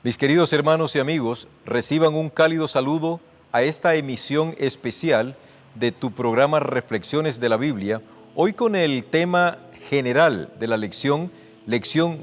Mis queridos hermanos y amigos, reciban un cálido saludo a esta emisión especial de tu programa Reflexiones de la Biblia, hoy con el tema general de la lección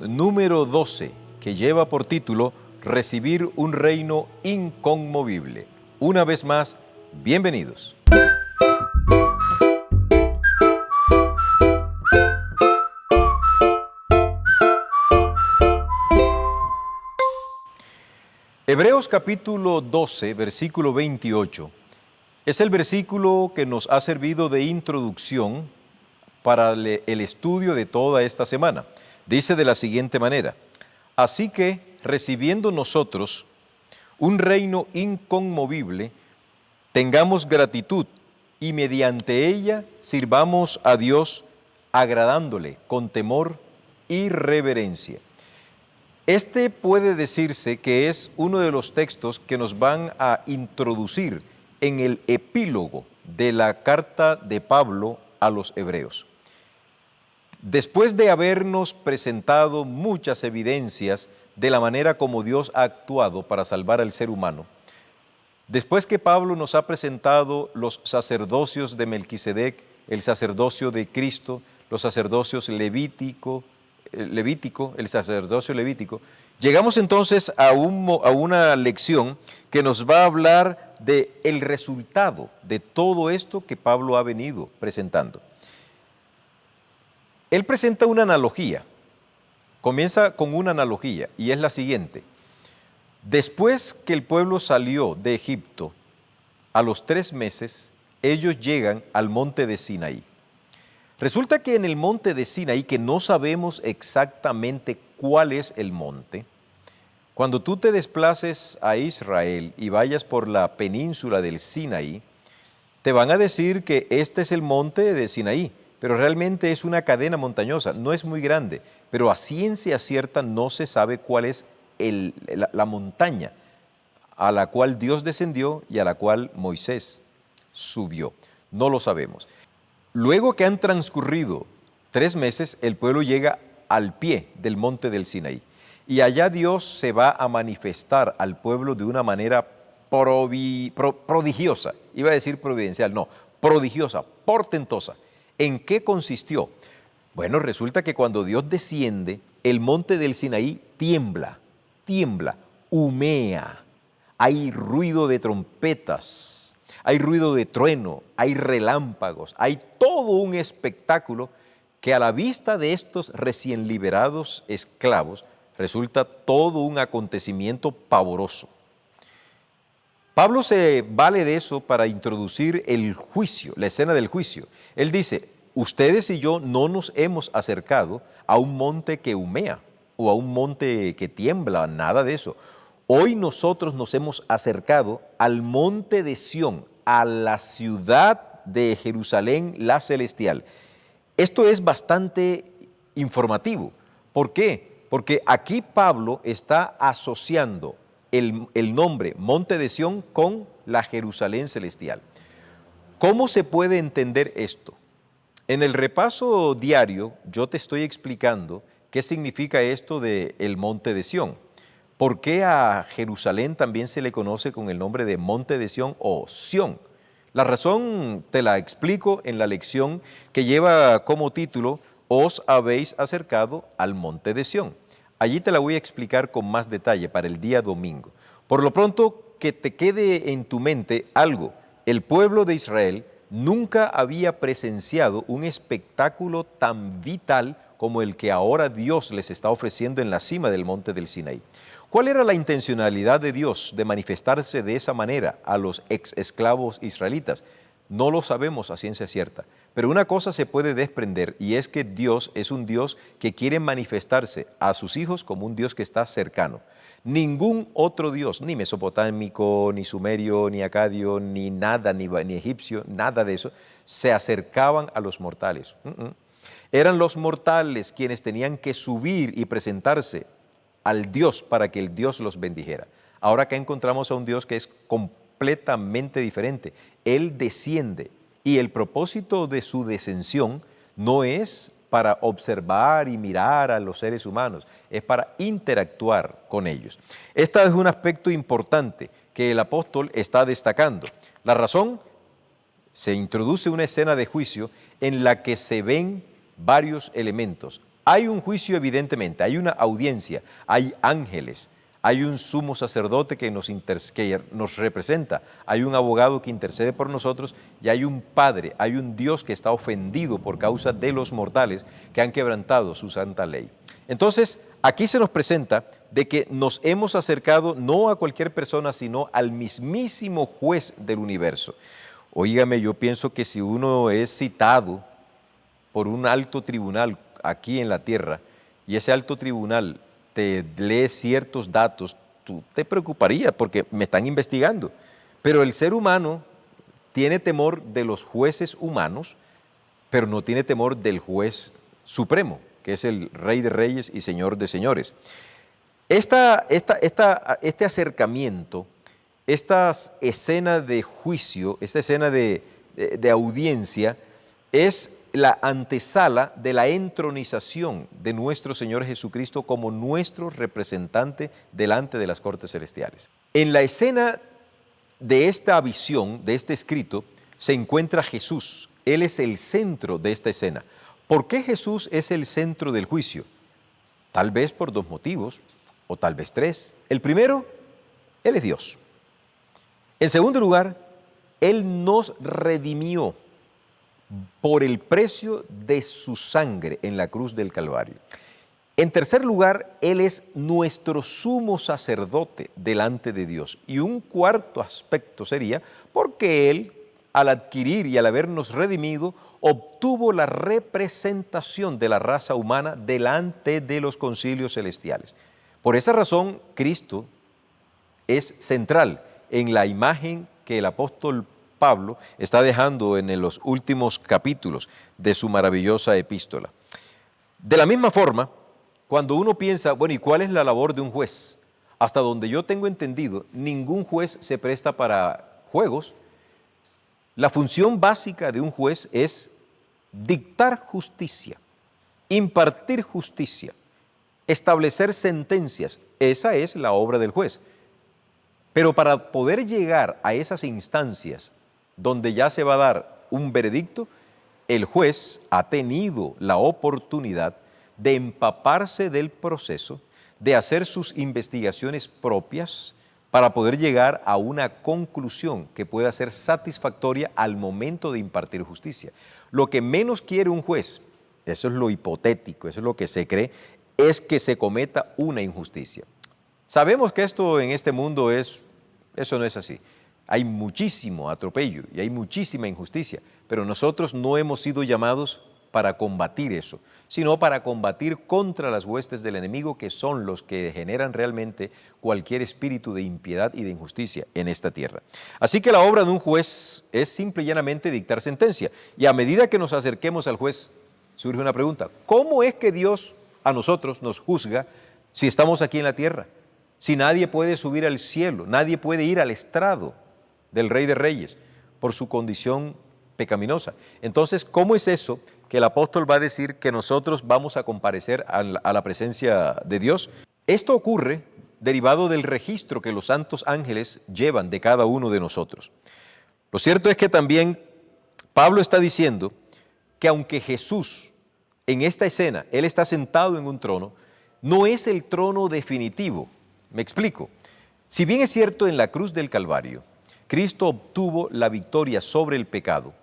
número 12, que lleva por título Recibir un reino inconmovible. Una vez más, bienvenidos. Hebreos capítulo 12, versículo 28, es el versículo que nos ha servido de introducción para el estudio de toda esta semana. Dice de la siguiente manera: así que, recibiendo nosotros un reino inconmovible, tengamos gratitud y mediante ella sirvamos a Dios agradándole con temor y reverencia. Este puede decirse que es uno de los textos que nos van a introducir en el epílogo de la carta de Pablo a los Hebreos. Después de habernos presentado muchas evidencias de la manera como Dios ha actuado para salvar al ser humano, después que Pablo nos ha presentado los sacerdocios de Melquisedec, el sacerdocio de Cristo, los sacerdocios levítico, el sacerdocio levítico, llegamos entonces a una lección que nos va a hablar del resultado de todo esto que Pablo ha venido presentando. Él presenta una analogía, comienza con una analogía y es la siguiente. Después que el pueblo salió de Egipto, a los 3 meses, ellos llegan al monte de Sinaí. Resulta que en el monte de Sinaí, que no sabemos exactamente cuál es el monte, cuando tú te desplaces a Israel y vayas por la península del Sinaí, te van a decir que este es el monte de Sinaí, pero realmente es una cadena montañosa, no es muy grande, pero a ciencia cierta no se sabe cuál es la montaña a la cual Dios descendió y a la cual Moisés subió. No lo sabemos. Luego que han transcurrido 3 meses, el pueblo llega al pie del monte del Sinaí. Y allá Dios se va a manifestar al pueblo de una manera prodigiosa. Iba a decir providencial, no, prodigiosa, portentosa. ¿En qué consistió? Bueno, resulta que cuando Dios desciende, el monte del Sinaí tiembla, humea. Hay ruido de trompetas. Hay ruido de trueno, hay relámpagos, hay todo un espectáculo que a la vista de estos recién liberados esclavos resulta todo un acontecimiento pavoroso. Pablo se vale de eso para introducir el juicio, la escena del juicio. Él dice, ustedes y yo no nos hemos acercado a un monte que humea o a un monte que tiembla, nada de eso. Hoy nosotros nos hemos acercado al monte de Sión, a la ciudad de Jerusalén, la celestial. Esto es bastante informativo. ¿Por qué? Porque aquí Pablo está asociando el nombre Monte de Sión con la Jerusalén celestial. ¿Cómo se puede entender esto? En el repaso diario yo te estoy explicando qué significa esto del Monte de Sión. ¿Por qué a Jerusalén también se le conoce con el nombre de Monte de Sión o Sión? La razón te la explico en la lección que lleva como título Os habéis acercado al Monte de Sión. Allí te la voy a explicar con más detalle para el día domingo. Por lo pronto, que te quede en tu mente algo. El pueblo de Israel nunca había presenciado un espectáculo tan vital como el que ahora Dios les está ofreciendo en la cima del monte del Sinaí. ¿Cuál era la intencionalidad de Dios de manifestarse de esa manera a los ex esclavos israelitas? No lo sabemos a ciencia cierta, pero una cosa se puede desprender y es que Dios es un Dios que quiere manifestarse a sus hijos como un Dios que está cercano. Ningún otro Dios, ni mesopotámico, ni sumerio, ni acadio, ni nada, ni egipcio, nada de eso, se acercaban a los mortales. Eran los mortales quienes tenían que subir y presentarse al Dios para que el Dios los bendijera. Ahora acá encontramos a un Dios que es completamente diferente. Él desciende y el propósito de su descensión no es para observar y mirar a los seres humanos, es para interactuar con ellos. Este es un aspecto importante que el apóstol está destacando. La razón, se introduce una escena de juicio en la que se ven varios elementos. Hay un juicio evidentemente, hay una audiencia, hay ángeles, hay un sumo sacerdote que nos representa, hay un abogado que intercede por nosotros y hay un Padre, hay un Dios que está ofendido por causa de los mortales que han quebrantado su santa ley. Entonces, aquí se nos presenta de que nos hemos acercado no a cualquier persona, sino al mismísimo juez del universo. Óigame, yo pienso que si uno es citado por un alto tribunal aquí en la tierra y ese alto tribunal te lee ciertos datos, tú te preocuparías porque me están investigando. Pero el ser humano tiene temor de los jueces humanos, pero no tiene temor del juez supremo, que es el Rey de Reyes y Señor de Señores. Este acercamiento, esta escena de juicio, esta escena de audiencia, es la antesala de la entronización de nuestro Señor Jesucristo como nuestro representante delante de las cortes celestiales. En la escena de esta visión, de este escrito, se encuentra Jesús. Él es el centro de esta escena. ¿Por qué Jesús es el centro del juicio? Tal vez por dos motivos, o tal vez tres. El primero, Él es Dios. En segundo lugar, Él nos redimió por el precio de su sangre en la cruz del Calvario. En tercer lugar, Él es nuestro sumo sacerdote delante de Dios. Y un cuarto aspecto sería porque Él, al adquirir y al habernos redimido, obtuvo la representación de la raza humana delante de los concilios celestiales. Por esa razón, Cristo es central en la imagen que el apóstol Pablo está dejando en los últimos capítulos de su maravillosa epístola. De la misma forma, cuando uno piensa, bueno, ¿y cuál es la labor de un juez? Hasta donde yo tengo entendido, ningún juez se presta para juegos. La función básica de un juez es dictar justicia, impartir justicia, establecer sentencias. Esa es la obra del juez. Pero para poder llegar a esas instancias donde ya se va a dar un veredicto, el juez ha tenido la oportunidad de empaparse del proceso, de hacer sus investigaciones propias para poder llegar a una conclusión que pueda ser satisfactoria al momento de impartir justicia. Lo que menos quiere un juez, eso es lo hipotético, eso es lo que se cree, es que se cometa una injusticia. Sabemos que esto en este mundo eso no es así. Hay muchísimo atropello y hay muchísima injusticia, pero nosotros no hemos sido llamados para combatir eso, sino para combatir contra las huestes del enemigo, que son los que generan realmente cualquier espíritu de impiedad y de injusticia en esta tierra. Así que la obra de un juez es simple y llanamente dictar sentencia. Y a medida que nos acerquemos al juez, surge una pregunta: ¿cómo es que Dios a nosotros nos juzga si estamos aquí en la tierra? Si nadie puede subir al cielo, nadie puede ir al estrado del Rey de Reyes por su condición pecaminosa. Entonces, ¿cómo es eso que el apóstol va a decir que nosotros vamos a comparecer a la presencia de Dios? Esto ocurre derivado del registro que los santos ángeles llevan de cada uno de nosotros. Lo cierto es que también Pablo está diciendo que aunque Jesús en esta escena, Él está sentado en un trono, no es el trono definitivo. Me explico. Si bien es cierto, en la cruz del Calvario, Cristo obtuvo la victoria sobre el pecado,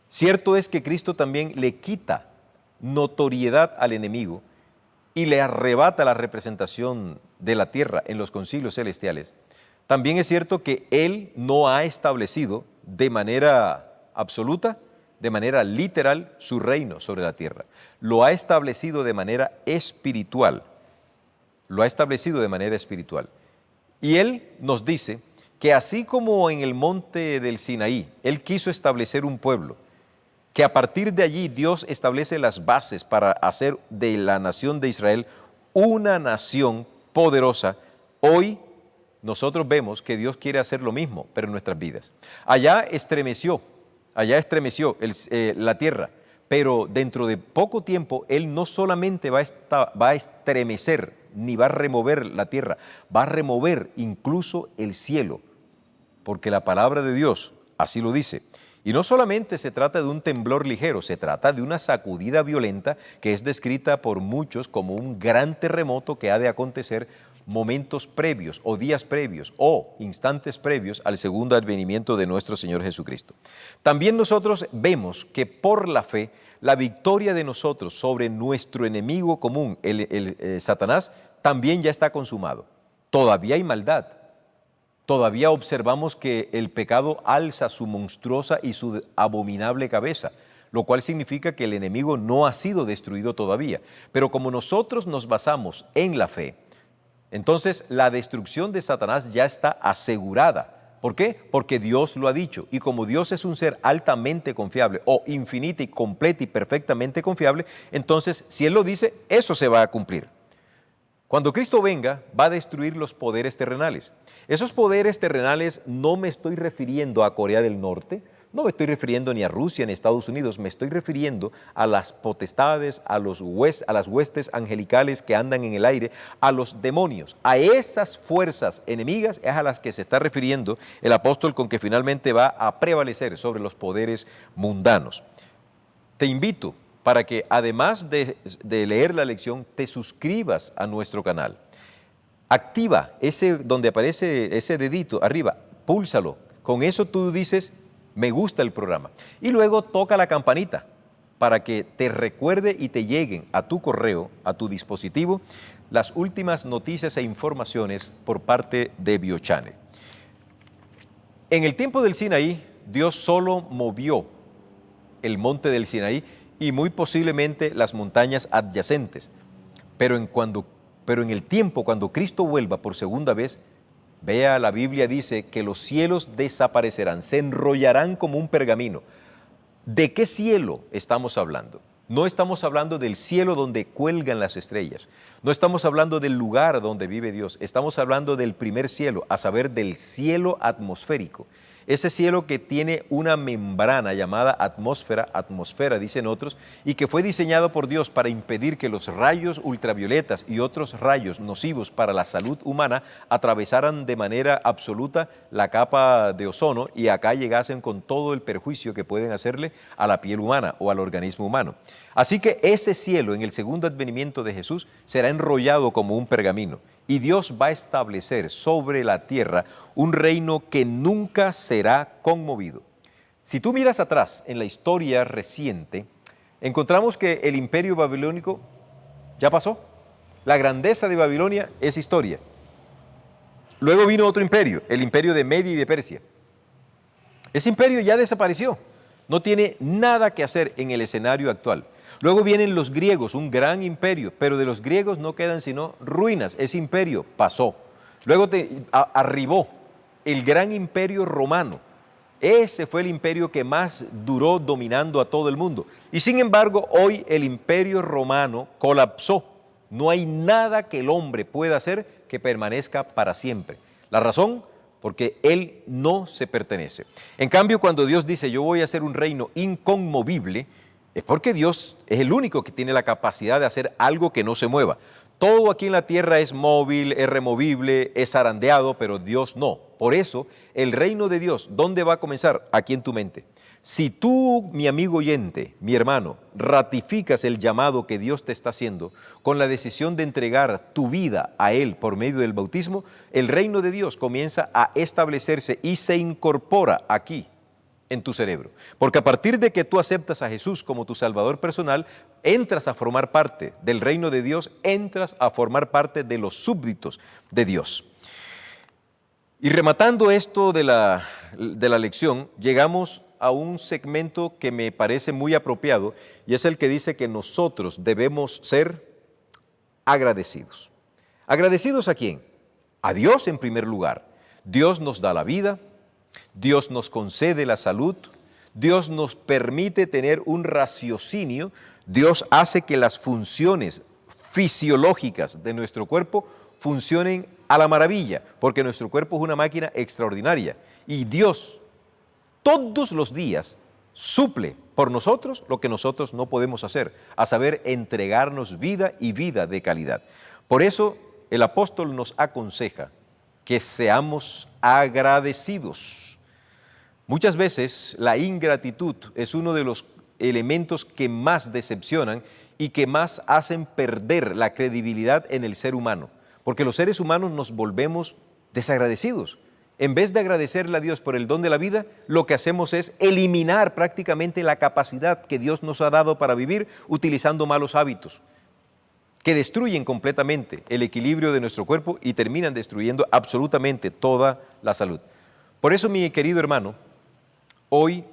cierto es que Cristo también le quita notoriedad al enemigo y le arrebata la representación de la tierra en los concilios celestiales. También es cierto que Él no ha establecido de manera absoluta, de manera literal, su reino sobre la tierra. Lo ha establecido de manera espiritual. Lo ha establecido de manera espiritual. Y Él nos dice que así como en el monte del Sinaí, Él quiso establecer un pueblo, que a partir de allí Dios establece las bases para hacer de la nación de Israel una nación poderosa, hoy nosotros vemos que Dios quiere hacer lo mismo, pero en nuestras vidas. Allá estremeció la tierra, pero dentro de poco tiempo Él no solamente va a estremecer ni va a remover la tierra, va a remover incluso el cielo, porque la palabra de Dios así lo dice. Y no solamente se trata de un temblor ligero, se trata de una sacudida violenta que es descrita por muchos como un gran terremoto que ha de acontecer momentos previos o días previos o instantes previos al segundo advenimiento de nuestro Señor Jesucristo. También nosotros vemos que por la fe, la victoria de nosotros sobre nuestro enemigo común, Satanás, también ya está consumado. Todavía hay maldad. Todavía observamos que el pecado alza su monstruosa y su abominable cabeza, lo cual significa que el enemigo no ha sido destruido todavía. Pero como nosotros nos basamos en la fe, entonces la destrucción de Satanás ya está asegurada. ¿Por qué? Porque Dios lo ha dicho. Y como Dios es un ser altamente confiable, o infinita y completa y perfectamente confiable, entonces si Él lo dice, eso se va a cumplir. Cuando Cristo venga, va a destruir los poderes terrenales. Esos poderes terrenales no me estoy refiriendo a Corea del Norte, no me estoy refiriendo ni a Rusia ni a Estados Unidos, me estoy refiriendo a las potestades, a las huestes angelicales que andan en el aire, a los demonios. A esas fuerzas enemigas es a las que se está refiriendo el apóstol con que finalmente va a prevalecer sobre los poderes mundanos. Te invito para que además de leer la lección, te suscribas a nuestro canal. Activa donde aparece ese dedito arriba, púlsalo. Con eso tú dices, me gusta el programa. Y luego toca la campanita para que te recuerde y te lleguen a tu correo, a tu dispositivo, las últimas noticias e informaciones por parte de BioChannel. En el tiempo del Sinaí, Dios solo movió el monte del Sinaí y muy posiblemente las montañas adyacentes. Pero en el tiempo, cuando Cristo vuelva por segunda vez, vea, la Biblia dice que los cielos desaparecerán, se enrollarán como un pergamino. ¿De qué cielo estamos hablando? No estamos hablando del cielo donde cuelgan las estrellas. No estamos hablando del lugar donde vive Dios. Estamos hablando del primer cielo, a saber, del cielo atmosférico. Ese cielo que tiene una membrana llamada atmósfera dicen otros, y que fue diseñado por Dios para impedir que los rayos ultravioletas y otros rayos nocivos para la salud humana atravesaran de manera absoluta la capa de ozono y acá llegasen con todo el perjuicio que pueden hacerle a la piel humana o al organismo humano. Así que ese cielo en el segundo advenimiento de Jesús será enrollado como un pergamino. Y Dios va a establecer sobre la tierra un reino que nunca será conmovido. Si tú miras atrás en la historia reciente, encontramos que el imperio babilónico ya pasó. La grandeza de Babilonia es historia. Luego vino otro imperio, el imperio de Media y de Persia. Ese imperio ya desapareció, no tiene nada que hacer en el escenario actual. Luego vienen los griegos, un gran imperio, pero de los griegos no quedan sino ruinas. Ese imperio pasó. Luego arribó el gran imperio romano. Ese fue el imperio que más duró dominando a todo el mundo. Y sin embargo, hoy el imperio romano colapsó. No hay nada que el hombre pueda hacer que permanezca para siempre. La razón, porque él no se pertenece. En cambio, cuando Dios dice, yo voy a hacer un reino inconmovible, es porque Dios es el único que tiene la capacidad de hacer algo que no se mueva. Todo aquí en la tierra es móvil, es removible, es zarandeado, pero Dios no. Por eso, el reino de Dios, ¿dónde va a comenzar? Aquí en tu mente. Si tú, mi amigo oyente, mi hermano, ratificas el llamado que Dios te está haciendo con la decisión de entregar tu vida a Él por medio del bautismo, el reino de Dios comienza a establecerse y se incorpora aquí en tu cerebro. Porque a partir de que tú aceptas a Jesús como tu Salvador personal, entras a formar parte del reino de Dios, entras a formar parte de los súbditos de Dios. Y rematando esto de la lección, llegamos a un segmento que me parece muy apropiado y es el que dice que nosotros debemos ser agradecidos. ¿Agradecidos a quién? A Dios en primer lugar. Dios nos da la vida, Dios nos concede la salud, Dios nos permite tener un raciocinio, Dios hace que las funciones fisiológicas de nuestro cuerpo funcionen a la maravilla, porque nuestro cuerpo es una máquina extraordinaria. Y Dios, todos los días, suple por nosotros lo que nosotros no podemos hacer, a saber, entregarnos vida y vida de calidad. Por eso el apóstol nos aconseja que seamos agradecidos. Muchas veces la ingratitud es uno de los elementos que más decepcionan y que más hacen perder la credibilidad en el ser humano, porque los seres humanos nos volvemos desagradecidos. En vez de agradecerle a Dios por el don de la vida, lo que hacemos es eliminar prácticamente la capacidad que Dios nos ha dado para vivir utilizando malos hábitos, que destruyen completamente el equilibrio de nuestro cuerpo y terminan destruyendo absolutamente toda la salud. Por eso, mi querido hermano, hoy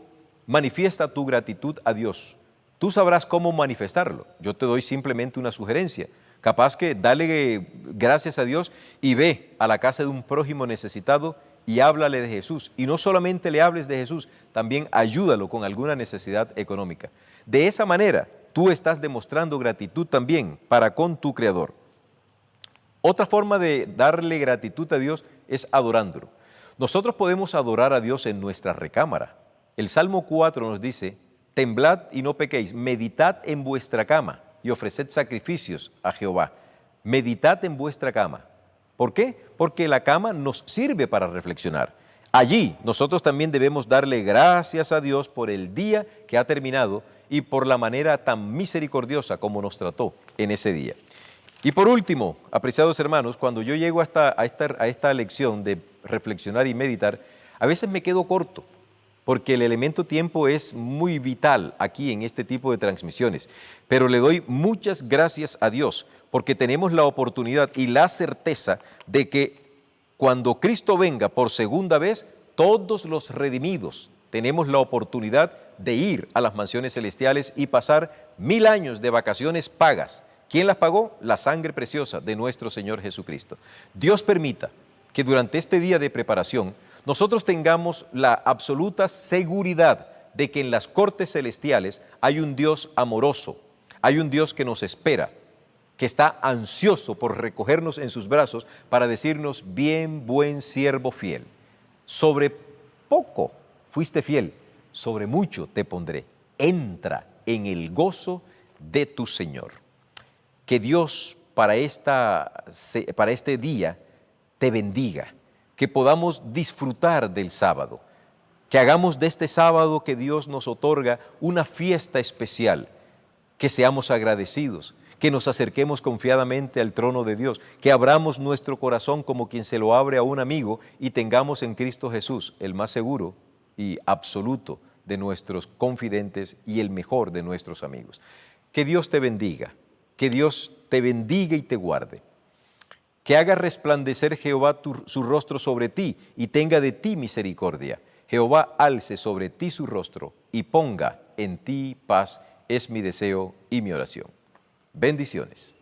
manifiesta tu gratitud a Dios. Tú sabrás cómo manifestarlo. Yo te doy simplemente una sugerencia. Capaz que dale gracias a Dios y ve a la casa de un prójimo necesitado y háblale de Jesús. Y no solamente le hables de Jesús, también ayúdalo con alguna necesidad económica. De esa manera, tú estás demostrando gratitud también para con tu Creador. Otra forma de darle gratitud a Dios es adorándolo. Nosotros podemos adorar a Dios en nuestra recámara. El Salmo 4 nos dice: temblad y no pequéis, meditad en vuestra cama y ofreced sacrificios a Jehová. Meditad en vuestra cama. ¿Por qué? Porque la cama nos sirve para reflexionar. Allí nosotros también debemos darle gracias a Dios por el día que ha terminado y por la manera tan misericordiosa como nos trató en ese día. Y por último, apreciados hermanos, cuando yo llego a esta lección de reflexionar y meditar, a veces me quedo corto, porque el elemento tiempo es muy vital aquí en este tipo de transmisiones. Pero le doy muchas gracias a Dios, porque tenemos la oportunidad y la certeza de que cuando Cristo venga por segunda vez, todos los redimidos tenemos la oportunidad de ir a las mansiones celestiales y pasar 1000 años de vacaciones pagas. ¿Quién las pagó? La sangre preciosa de nuestro Señor Jesucristo. Dios permita que durante este día de preparación nosotros tengamos la absoluta seguridad de que en las cortes celestiales hay un Dios amoroso, hay un Dios que nos espera, que está ansioso por recogernos en sus brazos para decirnos: bien, buen siervo fiel, sobre poco fuiste fiel, sobre mucho te pondré, entra en el gozo de tu Señor. Que Dios para este día te bendiga, que podamos disfrutar del sábado, que hagamos de este sábado que Dios nos otorga una fiesta especial, que seamos agradecidos, que nos acerquemos confiadamente al trono de Dios, que abramos nuestro corazón como quien se lo abre a un amigo y tengamos en Cristo Jesús el más seguro y absoluto de nuestros confidentes y el mejor de nuestros amigos. Que Dios te bendiga, que Dios te bendiga y te guarde. Que haga resplandecer Jehová su rostro sobre ti y tenga de ti misericordia. Jehová alce sobre ti su rostro y ponga en ti paz, es mi deseo y mi oración. Bendiciones.